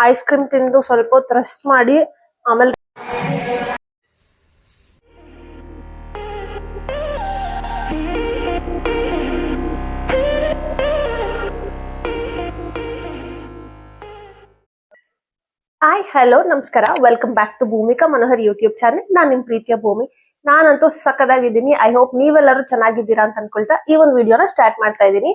Ice cream ತಿಂದು ಸ್ವಲ್ಪ ಹೊತ್ತು ರೆಸ್ಟ್ ಮಾಡಿ ಆಮೇಲೆ ಹಾಯ್ ಹಲೋ ನಮಸ್ಕಾರ welcome back to Bhoomika Manohar YouTube channel. ನಾನ್ ನಿಮ್ ಪ್ರೀತಿಯ ಭೂಮಿ. ನಾನಂತೂ ಸಕ್ಕದಾಗಿದ್ದೀನಿ. ಐ ಹೋಪ್ ನೀವೆಲ್ಲರೂ ಚೆನ್ನಾಗಿದ್ದೀರಾ ಅಂತ ಅನ್ಕೊಳ್ತಾ ಈ ಒಂದು ವಿಡಿಯೋನ ಸ್ಟಾರ್ಟ್ ಮಾಡ್ತಾ ಇದ್ದೀನಿ.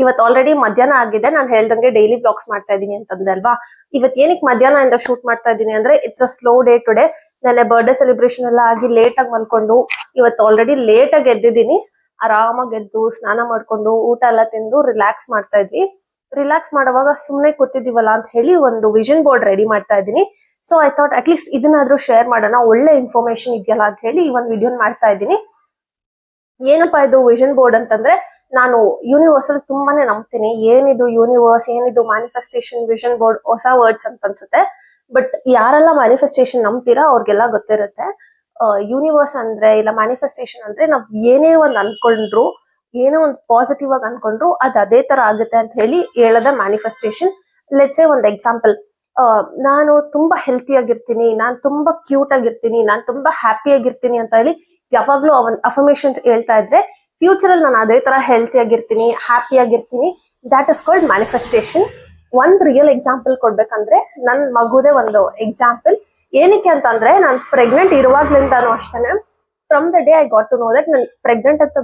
ಇವತ್ತು ಆಲ್ರೆಡಿ ಮಧ್ಯಾಹ್ನ ಆಗಿದೆ. ನಾನು ಹೇಳ್ದಂಗೆ ಡೈಲಿ ಬ್ಲಾಗ್ಸ್ ಮಾಡ್ತಾ ಇದ್ದೀನಿ ಅಂತಂದಲ್ವಾ. ಇವತ್ತು ಏನಕ್ಕೆ ಮಧ್ಯಾಹ್ನ ಇಂದ ಶೂಟ್ ಮಾಡ್ತಾ ಇದ್ದೀನಿ ಅಂದ್ರೆ it's a slow day today. ನನ್ನ ಬರ್ಡೇ ಸೆಲೆಬ್ರೇಷನ್ ಎಲ್ಲ ಆಗಿ ಲೇಟ್ ಆಗಿ ಮಲ್ಕೊಂಡು ಇವತ್ತು ಆಲ್ರೆಡಿ ಲೇಟ್ ಆಗಿ ಎದ್ದಿದ್ದೀನಿ. ಆರಾಮಾಗಿ ಎದ್ದು ಸ್ನಾನ ಮಾಡ್ಕೊಂಡು ಊಟ ಎಲ್ಲ ತಿಂದು ರಿಲ್ಯಾಕ್ಸ್ ಮಾಡ್ತಾ ಇದ್ವಿ. ರಿಲ್ಯಾಕ್ಸ್ ಮಾಡುವಾಗ ಸುಮ್ನೆ ಕೂತಿದೀವಲ್ಲ ಅಂತ ಹೇಳಿ ಒಂದು ವಿಷನ್ ಬೋರ್ಡ್ ರೆಡಿ ಮಾಡ್ತಾ ಇದ್ದೀನಿ. So I thought at least ಇದನ್ನಾದ್ರೂ ಶೇರ್ ಮಾಡೋಣ, ಒಳ್ಳೆ ಇನ್ಫಾರ್ಮೇಶನ್ ಇದೆಯಲ್ಲ ಅಂತ ಹೇಳಿ ಈ ಒಂದು ವಿಡಿಯೋ ಮಾಡ್ತಾ ಇದ್ದೀನಿ. ಏನಪ್ಪಾ ಇದು ವಿಷನ್ ಬೋರ್ಡ್ ಅಂತಂದ್ರೆ, ನಾನು ಯೂನಿವರ್ಸ್ ಅಲ್ಲಿ ತುಂಬಾನೇ ನಂಬ್ತೀನಿ. ಏನಿದು ಯೂನಿವರ್ಸ್, ಏನಿದು ಮ್ಯಾನಿಫೆಸ್ಟೇಷನ್, ವಿಷನ್ ಬೋರ್ಡ್ ಹೊಸ ವರ್ಡ್ಸ್ ಅಂತ ಅನ್ಸುತ್ತೆ. ಬಟ್ ಯಾರೆಲ್ಲ ಮ್ಯಾನಿಫೆಸ್ಟೇಷನ್ ನಂಬ್ತೀರಾ ಅವ್ರಿಗೆಲ್ಲ ಗೊತ್ತಿರುತ್ತೆ. ಯೂನಿವರ್ಸ್ ಅಂದ್ರೆ ಇಲ್ಲ ಮ್ಯಾನಿಫೆಸ್ಟೇಷನ್ ಅಂದ್ರೆ ನಾವ್ ಏನೇ ಒಂದ್ ಅನ್ಕೊಂಡ್ರು, ಏನೋ ಒಂದು ಪಾಸಿಟಿವ್ ಆಗಿ ಅನ್ಕೊಂಡ್ರು ಅದು ಅದೇ ತರ ಆಗುತ್ತೆ ಅಂತ ಹೇಳಿ ಹೇಳದ ಮ್ಯಾನಿಫೆಸ್ಟೇಷನ್. ಲೆಟ್ಸ್ ಸೇ ಒಂದು ಎಕ್ಸಾಂಪಲ್, ನಾನು ತುಂಬಾ ಹೆಲ್ತಿ ಆಗಿರ್ತೀನಿ, ನಾನ್ ತುಂಬಾ ಕ್ಯೂಟ್ ಆಗಿರ್ತೀನಿ, ನಾನ್ ತುಂಬಾ ಹ್ಯಾಪಿ ಆಗಿರ್ತೀನಿ ಅಂತ ಹೇಳಿ ಯಾವಾಗ್ಲೂ ಅವನ್ ಅಫರ್ಮೇಶನ್ಸ್ ಹೇಳ್ತಾ ಇದ್ರೆ ಫ್ಯೂಚರ್ ಅಲ್ಲಿ ನಾನು ಅದೇ ತರ ಹೆಲ್ತಿ ಆಗಿರ್ತೀನಿ, ಹ್ಯಾಪಿ ಆಗಿರ್ತೀನಿ. That is called manifestation. ಒಂದ್ ರಿಯಲ್ ಎಕ್ಸಾಂಪಲ್ ಕೊಡ್ಬೇಕಂದ್ರೆ ನನ್ ಮಗುದೇ ಒಂದು ಎಕ್ಸಾಂಪಲ್. ಏನಕ್ಕೆ ಅಂತಂದ್ರೆ, ನಾನು ಪ್ರೆಗ್ನೆಂಟ್ ಇರುವಾಗ್ಲಿಂದಾನು ಅಷ್ಟೇನೆ, from the day I got to know that ನಾನು ಪ್ರೆಗ್ನೆಂಟ್ ಅಂತ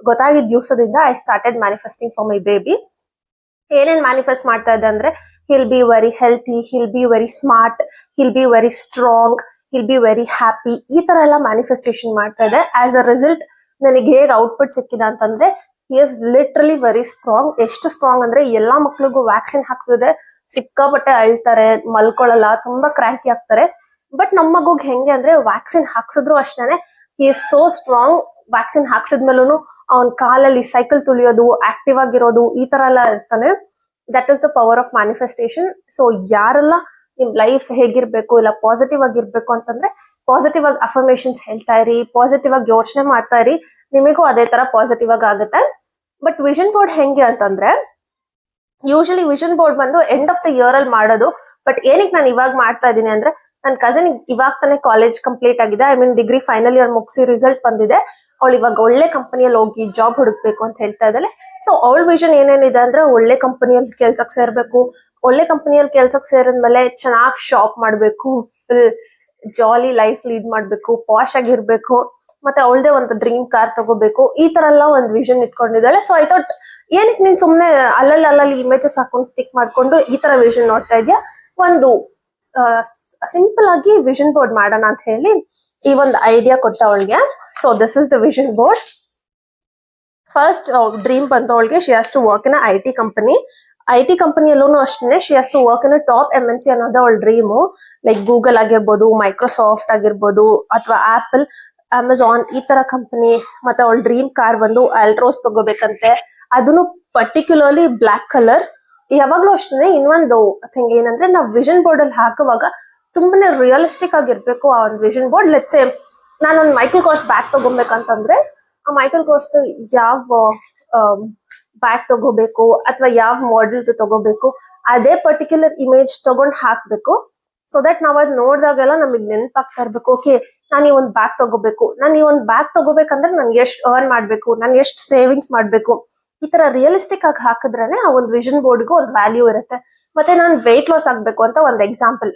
ಗೊತ್ತಾಗಿದ್ದ ದಿವಸದಿಂದ I started manifesting for my baby. ಏನೇನ್ ಮ್ಯಾನಿಫೆಸ್ಟ್ ಮಾಡ್ತಾ ಇದ್ದೆ ಅಂದ್ರೆ, he'll be very healthy, he'll be very smart, he'll be very strong, he'll be very happy, ಈ ತರ ಎಲ್ಲ ಮ್ಯಾನಿಫೆಸ್ಟೇಷನ್ ಮಾಡ್ತಾ ಇದೆ. ಆಸ್ ಅ ರಿಸಲ್ಟ್ ನನಗೆ ಹೇಗೆ ಔಟ್ಪುಟ್ ಸಿಕ್ಕಿದ ಅಂತಂದ್ರೆ, he is literally very strong. ಎಷ್ಟು ಸ್ಟ್ರಾಂಗ್ ಅಂದ್ರೆ ಎಲ್ಲಾ ಮಕ್ಳಿಗೂ ವ್ಯಾಕ್ಸಿನ್ ಹಾಕ್ಸಿದೆ, ಸಿಕ್ಕಾಪಟ್ಟೆ ಅಳ್ತಾರೆ, ಮಲ್ಕೊಳ್ಳಲ್ಲ, ತುಂಬಾ ಕ್ರ್ಯಾಂಕಿ ಆಗ್ತಾರೆ. ಬಟ್ ನಮ್ಮ ಮಗುಗ್ ಹೆಂಗೆ ಅಂದ್ರೆ, ವ್ಯಾಕ್ಸಿನ್ ಹಾಕ್ಸಿದ್ರು ಅಷ್ಟೇನೆ he is so strong. Vaccine ಹಾಕ್ಸಿದ್ಮೇಲೂ ಅವನ್ ಕಾಲಲ್ಲಿ ಸೈಕಲ್ ತುಳಿಯೋದು, ಆಕ್ಟಿವ್ ಆಗಿರೋದು, ಈ ತರ ಎಲ್ಲ ಇರ್ತಾನೆ. That is the power of manifestation. So ಯಾರೆಲ್ಲ ನಿಮ್ ಲೈಫ್ ಹೇಗಿರ್ಬೇಕು, ಇಲ್ಲ ಪಾಸಿಟಿವ್ ಆಗಿರ್ಬೇಕು ಅಂತಂದ್ರೆ ಪಾಸಿಟಿವ್ ಆಗಿ ಅಫರ್ಮೇಶನ್ಸ್ ಹೇಳ್ತಾ ಇರಿ, ಪಾಸಿಟಿವ್ ಆಗಿ ಯೋಚನೆ ಮಾಡ್ತಾ ಇರಿ, ನಿಮಗೂ ಅದೇ ತರ ಪಾಸಿಟಿವ್ ಆಗಿ ಆಗುತ್ತೆ. ಬಟ್ ವಿಷನ್ ಬೋರ್ಡ್ ಹೆಂಗೆ ಅಂತಂದ್ರೆ, ಯೂಶಲಿ ವಿಷನ್ ಬೋರ್ಡ್ ಬಂದು ಎಂಡ್ ಆಫ್ ದ ಇಯರ್ ಅಲ್ಲಿ ಮಾಡೋದು. ಬಟ್ ಏನಕ್ಕೆ ನಾನು ಇವಾಗ ಮಾಡ್ತಾ ಇದ್ದೀನಿ ಅಂದ್ರೆ, ನನ್ನ ಕಸಿನ್ ಇವಾಗ ತಾನೇ ಕಾಲೇಜ್ ಕಂಪ್ಲೀಟ್ ಆಗಿದೆ. I mean degree final year ಮುಗಿಸಿ ರಿಸಲ್ಟ್ ಬಂದಿದೆ. ಅವಳು ಇವಾಗ ಒಳ್ಳೆ ಕಂಪನಿಯಲ್ಲಿ ಹೋಗಿ ಜಾಬ್ ಹುಡುಕ್ಬೇಕು ಅಂತ ಹೇಳ್ತಾ ಇದ್ದಾಳೆ. ಸೊ ಅವಳ ವಿಷನ್ ಏನೇನಿದೆ ಅಂದ್ರೆ, ಒಳ್ಳೆ ಕಂಪನಿಯಲ್ಲಿ ಕೆಲ್ಸಕ್ಕೆ ಸೇರ್ಬೇಕು, ಒಳ್ಳೆ ಕಂಪನಿಯಲ್ಲಿ ಕೆಲ್ಸಕ್ಕೆ ಸೇರಿದ್ಮೇಲೆ ಚೆನ್ನಾಗಿ ಶಾಪ್ ಮಾಡ್ಬೇಕು, ಫುಲ್ ಜಾಲಿ ಲೈಫ್ ಲೀಡ್ ಮಾಡ್ಬೇಕು, ಪಾಶ್ ಆಗಿರ್ಬೇಕು, ಮತ್ತೆ ಅವಳದೇ ಒಂದು ಡ್ರೀಮ್ ಕಾರ್ ತಗೋಬೇಕು, ಈ ತರ ಎಲ್ಲ ಒಂದು ವಿಷನ್ ಇಟ್ಕೊಂಡಿದ್ದಾಳೆ. ಸೊ ಐ ಥಾಟ್, ಏನಕ್ಕೆ ನೀನ್ ಸುಮ್ನೆ ಅಲ್ಲಲ್ಲಿ ಇಮೇಜಸ್ ಹಾಕೊಂಡು ಸ್ಟಿಕ್ ಮಾಡ್ಕೊಂಡು ಈ ತರ ವಿಷನ್ ನೋಡ್ತಾ ಇದೆಯಾ, ಒಂದು ಸಿಂಪಲ್ ಆಗಿ ವಿಷನ್ ಬೋರ್ಡ್ ಮಾಡೋಣ ಅಂತ ಹೇಳಿ ಈ ಒಂದು ಐಡಿಯಾ ಕೊಟ್ಟ ಅವಳಿಗೆ. So this is the vision board. First dream ಬಂತು ಅವಳಿಗೆ, she has to work in I T company. I T ಕಂಪನಿಯಲ್ಲೂ ಅಷ್ಟೇ she has to work in top MNC ಅನ್ನೋದು ಅವಳ ಡ್ರೀಮು. ಲೈಕ್ ಗೂಗಲ್ ಆಗಿರ್ಬೋದು, ಮೈಕ್ರೋಸಾಫ್ಟ್ ಆಗಿರ್ಬೋದು, ಅಥವಾ ಆಪಲ್, ಅಮೆಝಾನ್, ಈ ತರ ಕಂಪನಿ. ಮತ್ತೆ ಅವಳ ಡ್ರೀಮ್ ಕಾರ್ ಬಂದು ಆಲ್ಟ್ರೋಸ್ ತಗೋಬೇಕಂತೆ, ಅದನ್ನು ಪರ್ಟಿಕ್ಯುಲರ್ಲಿ ಬ್ಲಾಕ್ ಕಲರ್. ಯಾವಾಗ್ಲೂ ಅಷ್ಟೇ ಇನ್ನೊಂದು ಥಿಂಗ್ ಏನಂದ್ರೆ, ನಾವು ವಿಷನ್ ಬೋರ್ಡ್ ಅಲ್ಲಿ ಹಾಕುವಾಗ ತುಂಬಾನೇ ರಿಯಲಿಸ್ಟಿಕ್ ಆಗಿರ್ಬೇಕು ಆ ಒಂದು ವಿಷನ್ ಬೋರ್ಡ್. ಲೆಟ್ಸ್ ಸೇ ನಾನೊಂದು ಮೈಕಲ್ ಕೋರ್ಸ್ ಬ್ಯಾಗ್ ತಗೋಬೇಕಂತಂದ್ರೆ, ಆ ಮೈಕಲ್ ಕೋರ್ಸ್ ಯಾವ ಬ್ಯಾಗ್ ತಗೋಬೇಕು ಅಥವಾ ಯಾವ ಮಾಡೆಲ್ ತಗೋಬೇಕು, ಅದೇ ಪರ್ಟಿಕ್ಯುಲರ್ ಇಮೇಜ್ ತಗೊಂಡ್ ಹಾಕ್ಬೇಕು. ಸೊ ದಟ್ ನಾವ್ ಅದ್ ನೋಡಿದಾಗೆಲ್ಲ ನಮಗ್ ನೆನಪಾಗ್ತಾ ಇರ್ಬೇಕು, ಓಕೆ ನಾನು ಈ ಒಂದು ಬ್ಯಾಗ್ ತಗೋಬೇಕು, ನಾನು ಈ ಒಂದು ಬ್ಯಾಗ್ ತಗೋಬೇಕಂದ್ರೆ ನನ್ಗೆ ಎಷ್ಟು ಅರ್ನ್ ಮಾಡ್ಬೇಕು, ನನ್ಗೆ ಎಷ್ಟು ಸೇವಿಂಗ್ಸ್ ಮಾಡ್ಬೇಕು, ಈ ತರ ರಿಯಲಿಸ್ಟಿಕ್ ಆಗಿ ಹಾಕಿದ್ರೇನೆ ಆ ಒಂದು ವಿಷನ್ ಬೋರ್ಡ್ಗೂ ಒಂದು ವ್ಯಾಲ್ಯೂ ಇರುತ್ತೆ. ಮತ್ತೆ ನಾನು ವೆಯ್ಟ್ ಲಾಸ್ ಆಗ್ಬೇಕು ಅಂತ ಒಂದು ಎಕ್ಸಾಂಪಲ್,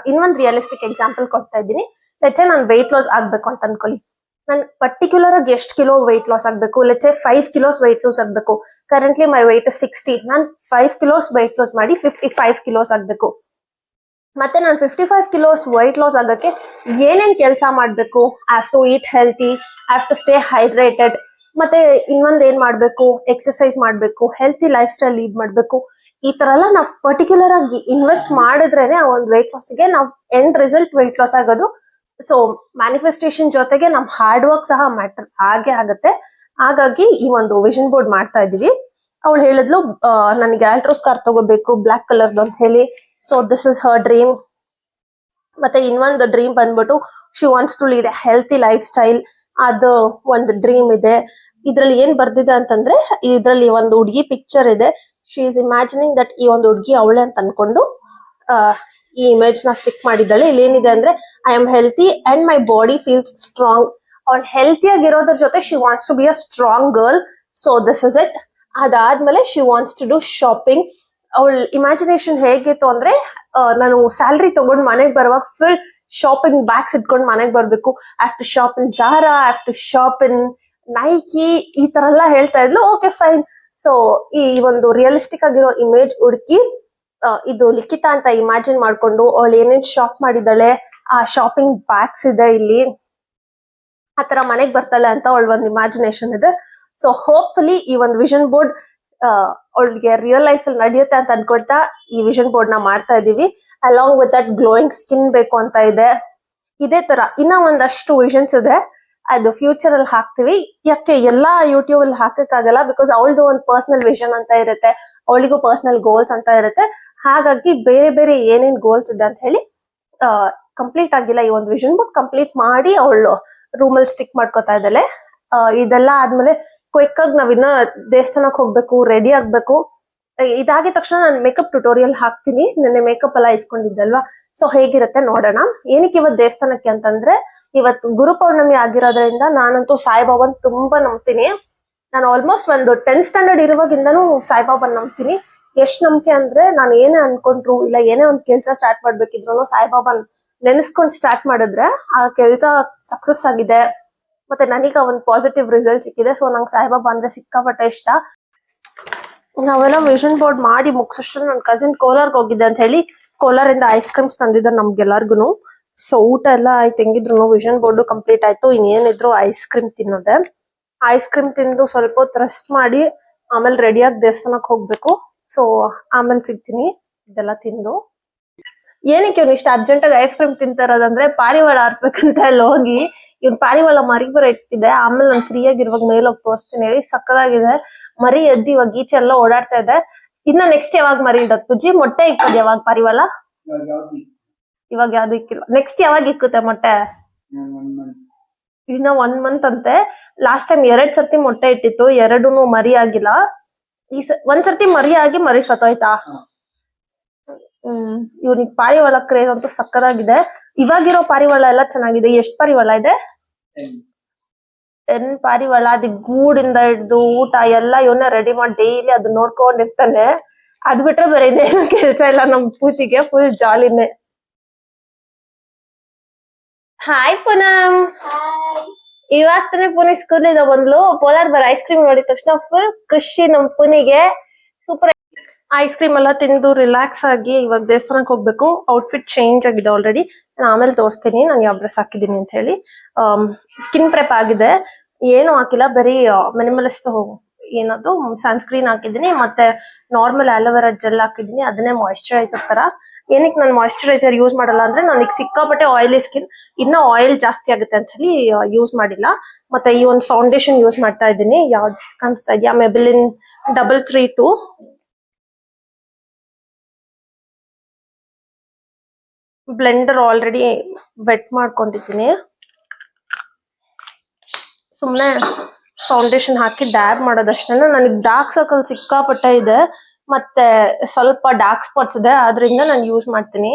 ಇನ್ನೊಂದು ರಿಯಲಿಸ್ಟಿಕ್ ಎಕ್ಸಾಂಪಲ್ ಕೊಡ್ತಾ ಇದ್ದೀನಿ. ಲೆಟ್ಸ್ ಸೇ ನಾನು ವೆಯ್ಟ್ ಲಾಸ್ ಆಗ್ಬೇಕು ಅಂತ ಅನ್ಕೊಳ್ಳಿ. ನಾನು ಪರ್ಟಿಕ್ಯುಲರ್ ಆಗಿ ಎಷ್ಟು ಕಿಲೋ ವೆಯ್ಟ್ ಲಾಸ್ ಆಗ್ಬೇಕು, let's say 5 kilos weight loss ಆಗ್ಬೇಕು. ಕರೆಂಟ್ಲಿ ಮೈ ವೆಯ್ಟ್ 60, ನಾನು 5 kilos ವೆಯ್ಟ್ ಲಾಸ್ ಮಾಡಿ 55 kilos ಆಗ್ಬೇಕು. ಮತ್ತೆ ನಾನು 55 kilos ವೆಯ್ಟ್ ಲಾಸ್ ಆಗಕ್ಕೆ ಏನೇನ್ ಕೆಲಸ ಮಾಡ್ಬೇಕು, I have to eat healthy, I have to stay hydrated, ಮತ್ತೆ ಇನ್ನೊಂದ್ ಏನ್ ಮಾಡ್ಬೇಕು, ಎಕ್ಸರ್ಸೈಸ್ ಮಾಡ್ಬೇಕು, ಹೆಲ್ತಿ ಲೈಫ್ ಸ್ಟೈಲ್ ಲೀಡ್ ಮಾಡ್ಬೇಕು. ಈ ತರ ಎಲ್ಲ ನಾವು ಪರ್ಟಿಕ್ಯುಲರ್ ಆಗಿ ಇನ್ವೆಸ್ಟ್ ಮಾಡಿದ್ರೇನೆ ಆ ಒಂದು ವೆಯ್ಟ್ ಲಾಸ್ಗೆ ನಾವು ಎಂಡ್ ರಿಸಲ್ಟ್ ವೆಯ್ಟ್ ಲಾಸ್ ಆಗೋದು. ಸೊ ಮ್ಯಾನಿಫೆಸ್ಟೇಷನ್ ಜೊತೆಗೆ ನಮ್ ಹಾರ್ಡ್ ವರ್ಕ್ ಸಹ ಮ್ಯಾಟರ್ ಹಾಗೆ ಆಗುತ್ತೆ. ಹಾಗಾಗಿ ಈ ಒಂದು ವಿಷನ್ ಬೋರ್ಡ್ ಮಾಡ್ತಾ ಇದೀವಿ. ಅವಳು ಹೇಳಿದ್ಲು ನನಗೆ ಆಲ್ಟ್ರೋಸ್ ಕಾರ್ ತಗೋಬೇಕು ಬ್ಲಾಕ್ ಕಲರ್ದು ಅಂತ ಹೇಳಿ. So this is her dream. ಮತ್ತೆ ಇನ್ನೊಂದು ಡ್ರೀಮ್ ಬಂದ್ಬಿಟ್ಟು, she wants to lead a healthy lifestyle, ಅದು ಒಂದು ಡ್ರೀಮ್ ಇದೆ. ಇದ್ರಲ್ಲಿ ಏನ್ ಬರ್ದಿದೆ ಅಂತಂದ್ರೆ, ಇದ್ರಲ್ಲಿ ಒಂದು ಹುಡುಗಿ ಪಿಕ್ಚರ್ ಇದೆ. ಶಿ ಇಸ್ ಇಮ್ಯಾಜಿನಿಂಗ್ ದಟ್ ಈ ಒಂದು ಹುಡುಗಿ ಅವಳೆ ಅಂತ ಅನ್ಕೊಂಡು ಈ ಇಮೇಜ್ ನ ಸ್ಟಿಕ್ ಮಾಡಿದ್ದಾಳೆ. ಇಲ್ಲಿ ಏನಿದೆ ಅಂದ್ರೆ I am healthy and my body feels strong. ಅವಳು ಹೆಲ್ತಿ ಆಗಿರೋದ್ರ ಜೊತೆ she wants to be a strong girl. So this is it. ಅದಾದ್ಮೇಲೆ she wants to do shopping. ಅವಳ ಇಮ್ಯಾಜಿನೇಷನ್ ಹೇಗಿತ್ತು ಅಂದ್ರೆ ನಾನು ಸ್ಯಾಲ್ರಿ ತಗೊಂಡ್ ಮನೆಗ್ ಬರುವಾಗ ಫುಲ್ ಶಾಪಿಂಗ್ ಬ್ಯಾಗ್ಸ್ ಇಟ್ಕೊಂಡು ಮನೆಗ್ ಬರ್ಬೇಕು. I have to shop in Zara, I have to shop in Nike, ಈ ತರ ಎಲ್ಲ ಹೇಳ್ತಾ ಇದ್ಲು. Okay fine. ಸೊ ಈ ಒಂದು ರಿಯಲಿಸ್ಟಿಕ್ ಆಗಿರೋ ಇಮೇಜ್ ಹುಡುಕಿ ಇದು ಲಿಖಿತ ಅಂತ ಇಮ್ಯಾಜಿನ್ ಮಾಡ್ಕೊಂಡು ಅವಳು ಏನೇನ್ ಶಾಪ್ ಮಾಡಿದಾಳೆ, ಆ ಶಾಪಿಂಗ್ ಬ್ಯಾಗ್ಸ್ ಇದೆ ಇಲ್ಲಿ, ಆತರ ಮನೆಗ್ ಬರ್ತಾಳೆ ಅಂತ ಅವಳ ಒಂದು ಇಮ್ಯಾಜಿನೇಷನ್ ಇದೆ. ಸೊ ಹೋಪ್ಫುಲಿ ಈ ಒಂದು ವಿಷನ್ ಬೋರ್ಡ್ ಅವಳಿಗೆ ರಿಯಲ್ ಲೈಫ್ ಅಲ್ಲಿ ನಡೆಯುತ್ತೆ ಅಂತ ಅನ್ಕೊಳ್ತಾ ಈ ವಿಷನ್ ಬೋರ್ಡ್ ನ ಮಾಡ್ತಾ ಇದೀವಿ. Along with that glowing skin ಬೇಕು ಅಂತ ಇದೆ. ಇದೇ ತರ ಇನ್ನ ಒಂದಷ್ಟು ವಿಷನ್ಸ್ ಇದೆ, ಅದು ಫ್ಯೂಚರ್ ಅಲ್ಲಿ ಹಾಕ್ತಿವಿ. ಯಾಕೆ ಎಲ್ಲಾ ಯೂಟ್ಯೂಬ್ ಅಲ್ಲಿ ಹಾಕಕ್ಕಾಗಲ್ಲ, ಬಿಕಾಸ್ ಅವಳದು ಒಂದು ಪರ್ಸನಲ್ ವಿಷನ್ ಅಂತ ಇರುತ್ತೆ, ಅವಳಿಗೂ ಪರ್ಸನಲ್ ಗೋಲ್ಸ್ ಅಂತ ಇರುತ್ತೆ. ಹಾಗಾಗಿ ಬೇರೆ ಬೇರೆ ಏನೇನ್ ಗೋಲ್ಸ್ ಇದೆ ಅಂತ ಹೇಳಿ ಕಂಪ್ಲೀಟ್ ಆಗಿಲ್ಲ. ಈ ಒಂದು ವಿಷನ್ ಬೋರ್ಡ್ ಕಂಪ್ಲೀಟ್ ಮಾಡಿ ಅವಳು ರೂಮ್ ಅಲ್ಲಿ ಸ್ಟಿಕ್ ಮಾಡ್ಕೋತಾ ಇದ್ದಾಳೆ. ಇದೆಲ್ಲ ಆದ್ಮೇಲೆ ಕ್ವಿಕ್ ಆಗಿ ನಾವಿನ್ನ ದೇವಸ್ಥಾನಕ್ಕೆ ಹೋಗ್ಬೇಕು, ರೆಡಿ ಆಗ್ಬೇಕು. ಇದಾಗಿದ ತಕ್ಷಣ ನಾನು ಮೇಕಪ್ ಟ್ಯುಟೋರಿಯಲ್ ಹಾಕ್ತೀನಿ. ನಿನ್ನೆ ಮೇಕಪ್ ಎಲ್ಲ ಇಸ್ಕೊಂಡಿದ್ದಲ್ವಾ, ಸೊ ಹೇಗಿರುತ್ತೆ ನೋಡೋಣ. ಏನಕ್ಕೆ ಇವತ್ತು ದೇವಸ್ಥಾನಕ್ಕೆ ಅಂತಂದ್ರೆ ಇವತ್ತು ಗುರು ಪೌರ್ಣಮಿ ಆಗಿರೋದ್ರಿಂದ ನಾನಂತೂ ಸಾಯಿಬಾಬಾನ್ ತುಂಬಾ ನಂಬ್ತೀನಿ. ನಾನು ಆಲ್ಮೋಸ್ಟ್ ಒಂದು 10th ಸ್ಟ್ಯಾಂಡರ್ಡ್ ಇರುವಾಗಿಂದನೂ ಸಾಯಿಬಾಬಾನ್ ನಂಬ್ತೀನಿ. ಎಷ್ಟ್ ನಂಬಿಕೆ ಅಂದ್ರೆ ನಾನು ಏನೇ ಅನ್ಕೊಂಡ್ರು ಇಲ್ಲ ಏನೇ ಒಂದ್ ಕೆಲ್ಸ ಸ್ಟಾರ್ಟ್ ಮಾಡ್ಬೇಕಿದ್ರು ಸಾಯಿಬಾಬಾನ್ ನೆನೆಸ್ಕೊಂಡ್ ಸ್ಟಾರ್ಟ್ ಮಾಡಿದ್ರೆ ಆ ಕೆಲ್ಸ ಸಕ್ಸಸ್ ಆಗಿದೆ. ಮತ್ತೆ ನನಗ ಒಂದು ಪಾಸಿಟಿವ್ ರಿಸಲ್ಟ್ ಸಿಕ್ಕಿದೆ. ಸೊ ನಂಗೆ ಸಾಯಿಬಾಬಾ ಅಂದ್ರೆ ಸಿಕ್ಕಾಪಟ್ಟೆ ಇಷ್ಟ. ನಾವೆಲ್ಲ ವಿಷನ್ ಬೋರ್ಡ್ ಮಾಡಿ ಮುಗಿಸಷ್ಟು ನನ್ನ ಕಸಿನ್ ಕೋಲಾರ್ಗೆ ಹೋಗಿದ್ದೆ ಅಂತ ಹೇಳಿ ಕೋಲಾರಿಂದ ಐಸ್ ಕ್ರೀಮ್ಸ್ ತಂದಿದ್ದಾರೆ ನಮ್ಗೆಲ್ಲರಿಗೂ. ಸೊ ಊಟ ಎಲ್ಲ ಆಯ್ತು, ಹೆಂಗಿದ್ರು ವಿಷನ್ ಬೋರ್ಡ್ ಕಂಪ್ಲೀಟ್ ಆಯ್ತು. ಇನ್ನೇನಿದ್ರು ಐಸ್ ಕ್ರೀಮ್ ತಿನ್ನೋದೆ. ಐಸ್ ಕ್ರೀಮ್ ತಿಂದು ಸ್ವಲ್ಪ ಹೊತ್ತು ರೆಸ್ಟ್ ಮಾಡಿ ಆಮೇಲೆ ರೆಡಿಯಾಗಿ ದೇವಸ್ಥಾನಕ್ಕೆ ಹೋಗ್ಬೇಕು. ಸೊ ಆಮೇಲೆ ಸಿಗ್ತೀನಿ ಇದೆಲ್ಲ ತಿಂದು. ಏನಕ್ಕೆ ಇವ್ನು ಇಷ್ಟ ಅರ್ಜೆಂಟ್ ಆಗಿ ಐಸ್ ಕ್ರೀಮ್ ತಿಂತಾರದಂದ್ರೆ ಪಾರಿವಾಳ ಆರಿಸ್ಬೇಕಂತ ಅಲ್ಲಿ ಹೋಗಿ ಇವ್ನು ಪಾರಿವಾಳ ಮರಿ ಬರ ಇಟ್ಟಿದೆ. ಆಮೇಲೆ ನಾನು ಫ್ರೀ ಆಗಿರುವಾಗ ಮೇಲೆ ಹೋಗಿ ತೋರಿಸ್ತೀನಿ ಹೇಳಿ ಸಕ್ಕದಾಗಿದೆ. ಮರಿ ಎದ್ದು ಇವಾಗ ಈಚೆ ಎಲ್ಲ ಓಡಾಡ್ತಾ ಇದೆ. ಇನ್ನ ನೆಕ್ಸ್ಟ್ ಯಾವಾಗ ಮರಿ ಇಡೋದು ಪೂಜಿ? ಮೊಟ್ಟೆ ಇಕ್ಕೋದು ಯಾವಾಗ ಪಾರಿವಾಳ? ಇವಾಗ ಯಾವ್ದು ಇಕ್ಕಿಲ್ಲ. ನೆಕ್ಸ್ಟ್ ಯಾವಾಗ ಇಕ್ಕುತ್ತೆ ಮೊಟ್ಟೆ? ಇನ್ನ 1 ಮಂತ್ ಅಂತೆ. ಲಾಸ್ಟ್ ಟೈಮ್ 2 ಸರ್ತಿ ಮೊಟ್ಟೆ ಇಟ್ಟಿತ್ತು, 2 ಮರಿ ಆಗಿಲ್ಲ. ಒಂದ್ ಸರ್ತಿ ಮರಿ ಆಗಿ ಮರಿ ಸತ್ತೋಯ್ತಾ? ಇವ್ನಿಗೆ ಪಾರಿವಾಳ ಕ್ರೇಜ್ ಅಂತೂ ಸಕ್ಕದಾಗಿದೆ. ಇವಾಗಿರೋ ಪಾರಿವಾಳ ಎಲ್ಲ ಚೆನ್ನಾಗಿದೆ. ಎಷ್ಟ್ ಪಾರಿವಾಳ ಇದೆ? 10 ಪಾರಿವಾಳ. ಅದಕ್ಕೆ ಗೂಡಿಂದ ಹಿಡ್ದು ಊಟ ಎಲ್ಲ ಇವನ್ನ ರೆಡಿ ಮಾಡಿ ಡೈಲಿ ಅದು ನೋಡ್ಕೊಂಡಿರ್ತಾನೆ. ಅದ್ ಬಿಟ್ರೆ ಬೇರೆ ಇನ್ನೇನು ಕೆಲ್ಸ ಇಲ್ಲ ನಮ್ ಪೂಜಿಗೆ. ಫುಲ್ ಜಾಲಿನೇ. ಹಾಯ್ ಪೂನಮ್. ಇವಾಗ ತಾನೇ ಪುನಿ ಸ್ಕೂಲ್ ಇಂದ ಬಂದ್ಲು. ಪೋಲಾರ್ ಬರ್ ಐಸ್ ಕ್ರೀಮ್ ನೋಡಿದ ತಕ್ಷಣ ಫುಲ್ ಖುಷಿ ನಮ್ ಪುನಿಗೆ. ಸೂಪರ್. ಐಸ್ ಕ್ರೀಮ್ ಎಲ್ಲ ತಿಂದು ರಿಲ್ಯಾಕ್ಸ್ ಆಗಿ ಇವಾಗ ದೇವಸ್ಥಾನಕ್ಕೆ ಹೋಗ್ಬೇಕು. ಔಟ್ಫಿಟ್ ಚೇಂಜ್ ಆಗಿದೆ ಆಲ್ರೆಡಿ. ನಾನು ಆಮೇಲೆ ತೋರಿಸ್ತೀನಿ ನಾನು ಯಾವ ಡ್ರೆಸ್ ಹಾಕಿದ್ದೀನಿ ಅಂತ ಹೇಳಿ. ಸ್ಕಿನ್ ಪ್ರೆಪ್ ಆಗಿದೆ, ಏನು ಹಾಕಿಲ್ಲ, ಬರೀ ಮಿನಿಮಲಿಸ್ಟ್ ಏನದು ಸನ್ಸ್ಕ್ರೀನ್ ಹಾಕಿದ್ದೀನಿ, ಮತ್ತೆ ನಾರ್ಮಲ್ ಆಲೋವೆರಾ ಜೆಲ್ ಹಾಕಿದ್ದೀನಿ. ಅದನ್ನೇ ಮಾಯಿಶ್ಚರೈಸರ್ ತರ. ಏನಕ್ಕೆ ನಾನು ಮಾಯಿಶ್ಚರೈಸರ್ ಯೂಸ್ ಮಾಡಲ್ಲ ಅಂದ್ರೆ ನನಗೆ ಸಿಕ್ಕಾಪಟ್ಟೆ ಆಯಿಲಿ ಸ್ಕಿನ್, ಇನ್ನ ಆಯಿಲ್ ಜಾಸ್ತಿ ಆಗುತ್ತೆ ಅಂತ ಹೇಳಿ ಯೂಸ್ ಮಾಡಿಲ್ಲ. ಮತ್ತೆ ಈ ಒಂದು ಫೌಂಡೇಶನ್ ಯೂಸ್ ಮಾಡ್ತಾ ಇದ್ದೀನಿ. ಯಾವ್ದು ಕಾಣಿಸ್ತಾ ಇದೆಯಾ? ಮೆಬಿಲಿನ್ 332. ಬ್ಲೆಂಡರ್ ಆಲ್ರೆಡಿ ವೆಟ್ ಮಾಡ್ಕೊಂಡಿದ್ದೀನಿ. ಸುಮ್ನೆ ಫೌಂಡೇಶನ್ ಹಾಕಿ ಡ್ಯಾಬ್ ಮಾಡೋದಷ್ಟೇ. ನನಗೆ ಡಾರ್ಕ್ ಸರ್ಕಲ್ ಸಿಕ್ಕಾಪಟ್ಟೆ ಇದೆ, ಮತ್ತೆ ಸ್ವಲ್ಪ ಡಾರ್ಕ್ ಸ್ಪಾಟ್ಸ್ ಇದೆ, ಆದ್ರಿಂದ ನಾನು ಯೂಸ್ ಮಾಡ್ತೀನಿ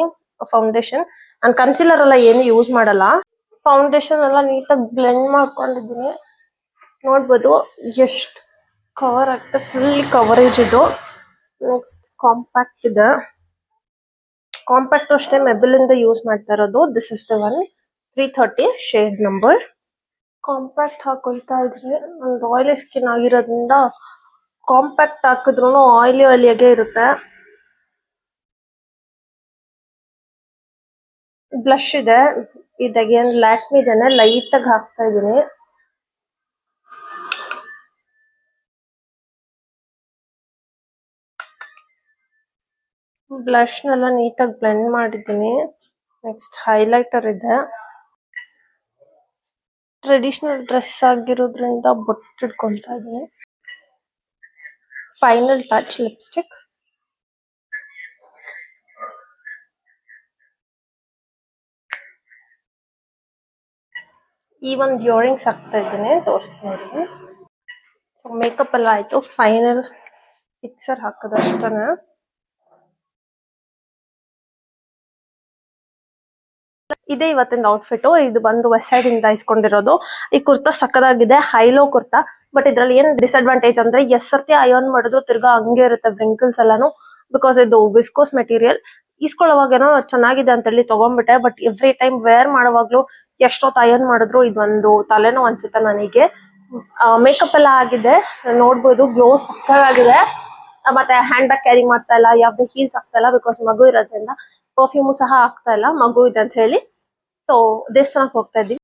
ಫೌಂಡೇಶನ್. ನಾನು ಕನ್ಸಿಲರ್ ಎಲ್ಲ ಏನು ಯೂಸ್ ಮಾಡಲ್ಲ. ಫೌಂಡೇಶನ್ ಎಲ್ಲ ನೀಟಾಗಿ ಬ್ಲೆಂಡ್ ಮಾಡ್ಕೊಂಡಿದ್ದೀನಿ. ನೋಡ್ಬೋದು ಎಷ್ಟು ಕವರ್ ಆಗ್ತದೆ. ಫುಲ್ ಕವರೇಜ್ ಇದು. ನೆಕ್ಸ್ಟ್ ಕಾಂಪ್ಯಾಕ್ಟ್ ಇದೆ. ಕಾಂಪ್ಯಾಕ್ಟ್ ಅಷ್ಟೇ ಮೆಬಿಲಿಂದ ಯೂಸ್ ಮಾಡ್ತಾ ಇರೋದು. This is the one 330 shade number. Compact ಹಾಕೊಳ್ತಾ ಇದ್ರೆ ಒಂದು ಆಯಿಲಿ ಸ್ಕಿನ್ ಆಗಿರೋದ್ರಿಂದ ಕಾಂಪ್ಯಾಕ್ಟ್ ಹಾಕಿದ್ರು ಆಯಿಲಿಯಾಗೆ ಇರುತ್ತೆ. ಬ್ಲಷ್ ಇದೆ, ಇದಾಗೆ ಲ್ಯಾಕ್ಮಿ ಇದೇನೆ, ಲೈಟ್ ಆಗಿ ಹಾಕ್ತಾ ಇದೀನಿ. ಬ್ಲಷ್ ನೆಲ್ಲ ನೀಟಾಗಿ ಬ್ಲೆಂಡ್ ಮಾಡಿದ್ದೀನಿ. ನೆಕ್ಸ್ಟ್ ಹೈಲೈಟರ್ ಇದೆ. ಟ್ರೆಡಿಷನಲ್ ಡ್ರೆಸ್ ಆಗಿರೋದ್ರಿಂದ ಬೊಟ್ಟು ಇಟ್ಕೊಂತಾ ಇದ್ದೀನಿ. Final touch lipstick. ಈ ಒಂದು ಇಯರಿಂಗ್ಸ್ ಹಾಕ್ತಾ ಇದ್ದೀನಿ, ತೋರಿಸ್ತೀನಿ. ಸೊ ಮೇಕಪ್ ಎಲ್ಲ ಆಯ್ತು. ಫೈನಲ್ ಪಿಕ್ಚರ್ ಹಾಕೋದಷ್ಟೇ. ಇದೇ ಇವತ್ತಿನ ಔಟ್ಫಿಟ್. ಇದು ಬಂದು ವೆಸ್ಟ್ ಸೈಡ್ ಇಂದ ಇಸ್ಕೊಂಡಿರೋದು. ಈ ಕುರ್ತಾ ಸಕ್ಕದಾಗಿದೆ, ಹೈಲೋ ಕುರ್ತಾ. ಬಟ್ ಇದ್ರಲ್ಲಿ ಏನ್ ಡಿಸ್ಅಡ್ವಾಂಟೇಜ್ ಅಂದ್ರೆ ಎಷ್ಟ್ ಸರ್ತಿ ಅಯಾನ್ ಮಾಡಿದ್ರು ತಿರ್ಗಾ ಹಂಗೆ ಇರುತ್ತೆ ವ್ರಿಂಕಲ್ಸ್ ಎಲ್ಲಾನು. ಬಿಕಾಸ್ ಇದು ವಿಸ್ಕೋಸ್ ಮೆಟೀರಿಯಲ್. ಇಸ್ಕೊಳ್ಳೋವಾಗೇನೋ ಚೆನ್ನಾಗಿದೆ ಅಂತ ಹೇಳಿ ತಗೊಂಡ್ಬಿಟ್ಟೆ. ಬಟ್ ಎವ್ರಿ ಟೈಮ್ ವೇರ್ ಮಾಡುವಾಗ್ಲೂ ಎಷ್ಟೊತ್ತು ಅಯನ್ ಮಾಡಿದ್ರು ಇದೊಂದು ತಲೆನೋ ಅನ್ಸುತ್ತೆ ನನಗೆ. ಮೇಕಪ್ ಎಲ್ಲ ಆಗಿದೆ, ನೋಡ್ಬೋದು ಗ್ಲೋ ಸಕ್ಕದಾಗಿದೆ. ಮತ್ತೆ ಹ್ಯಾಂಡ್ ಬ್ಯಾಗ್ ಕ್ಯಾರಿ ಮಾಡ್ತಾ ಇಲ್ಲ, ಯಾವ್ದೇ ಹೀಲ್ಸ್ ಆಗ್ತಾ ಇಲ್ಲ. ಬಿಕಾಸ್ ಮಗು ಇರೋದ್ರಿಂದ ಪರ್ಫ್ಯೂಮು ಸಹ ಆಗ್ತಾ ಇಲ್ಲ, ಮಗು ಇದೆ ಅಂತ ಹೇಳಿ. ಸೊ ದೇವಸ್ಥಾನಕ್ಕೆ ಹೋಗ್ತಾ ಇದ್ದೀವಿ.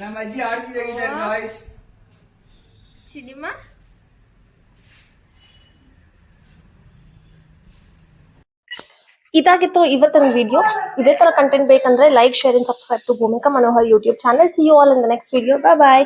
ನಮ್ಮ ಅಜ್ಜಿ ಆಡ್ತಿದ್ದಾರೆ ಗಾಯ್ಸ್. ಸಿನಿಮಾ ಇದಾಗಿತ್ತು ಇವತ್ತಿನ ವಿಡಿಯೋ. ಇದೇ ತರ ಕಂಟೆಂಟ್ ಬೇಕಂದ್ರೆ like, share and subscribe to Bhoomika Manohar YouTube channel. See you all in the next video. Bye by.